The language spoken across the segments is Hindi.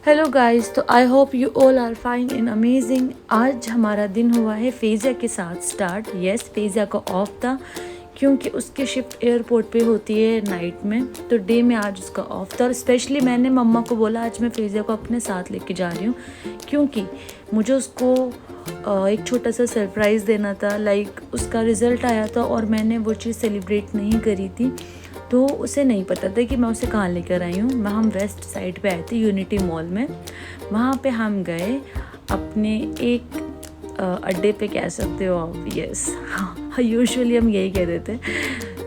हेलो गाइस, तो I hope you all are fine and amazing. आज हमारा दिन हुआ है फेज़िया के साथ स्टार्ट। यस, फेज़िया का ऑफ था क्योंकि उसकी शिफ्ट एयरपोर्ट पे होती है नाइट में, तो डे में आज उसका ऑफ था। और स्पेशली मैंने मम्मा को बोला आज मैं फेज़िया को अपने साथ लेके जा रही हूँ क्योंकि मुझे उसको एक छोटा सा सरप्राइज़ देना था। लाइक उसका रिज़ल्ट आया था और मैंने वो चीज़ सेलिब्रेट नहीं करी थी, तो उसे नहीं पता था कि मैं उसे कहाँ लेकर आई हूँ। हम वेस्ट साइड पे आए थे यूनिटी मॉल में। वहाँ पे हम गए अपने एक अड्डे पे, कह सकते हो आप। यस, हाँ, यूजुअली हम यही कह देते।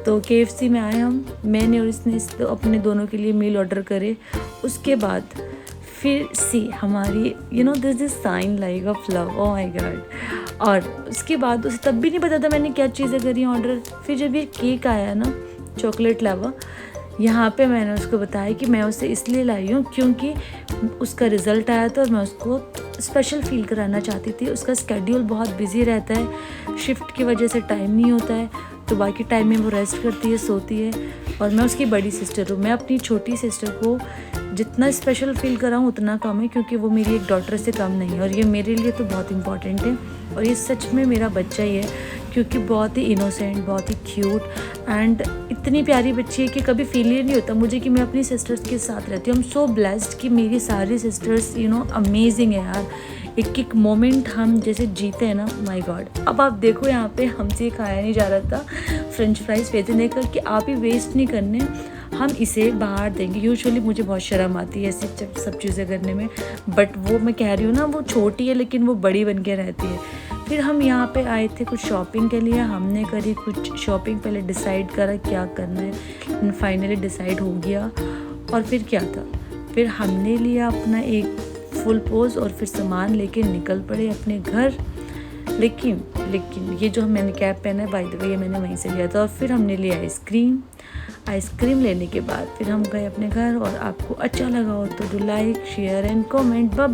तो KFC में आए हम, मैंने और इसने अपने दोनों के लिए मील ऑर्डर करे। उसके बाद फिर सी हमारी this is sine like of love, oh my God. और उसके बाद उसे तब भी नहीं पता था मैंने क्या चीज़ें करी ऑर्डर। फिर जब ये केक आया ना, चॉकलेट लावा, यहाँ पे मैंने उसको बताया कि मैं उसे इसलिए लाई हूँ क्योंकि उसका रिज़ल्ट आया था और मैं उसको स्पेशल फील कराना चाहती थी। उसका स्केड्यूल बहुत बिजी रहता है, शिफ्ट की वजह से टाइम नहीं होता है, तो बाकी टाइम में वो रेस्ट करती है, सोती है। और मैं उसकी बड़ी सिस्टर हूँ, मैं अपनी छोटी सिस्टर को जितना स्पेशल फील कराऊँ उतना कम है क्योंकि वो मेरी एक डॉटर से कम नहीं है और ये मेरे लिए तो बहुत इम्पॉर्टेंट है। और ये सच में मेरा बच्चा ही है क्योंकि बहुत ही इनोसेंट, बहुत ही क्यूट एंड इतनी प्यारी बच्ची है कि कभी फील ही नहीं होता मुझे कि मैं अपनी सिस्टर्स के साथ रहती हूँ। आई एम सो ब्लेस्ड कि मेरी सारी सिस्टर्स अमेजिंग है यार। एक एक मोमेंट हम जैसे जीते हैं ना, माय गॉड। अब आप देखो यहाँ पे हमसे खाया नहीं जा रहा था फ्रेंच फ्राइज फेंकने कर कि आप ही वेस्ट नहीं करने, हम इसे बाहर देंगे। यूजुअली मुझे बहुत शर्म आती है ऐसी सब चीज़ें करने में, बट वो मैं कह रही हूँ ना, वो छोटी है लेकिन वो बड़ी बन के रहती है। फिर हम यहाँ पे आए थे कुछ शॉपिंग के लिए, हमने करी कुछ शॉपिंग, पहले डिसाइड करा क्या करना है, फाइनली डिसाइड हो गया। और फिर क्या था, फिर हमने लिया अपना एक फुल पोज और फिर सामान लेके निकल पड़े अपने घर। लेकिन ये जो मैंने कैप पहना है, बाय द वे, ये मैंने वहीं से लिया था। और फिर हमने लिया आइसक्रीम लेने के बाद फिर हम गए अपने घर। और आपको अच्छा लगा हो तो do like, share and comment. Bye bye.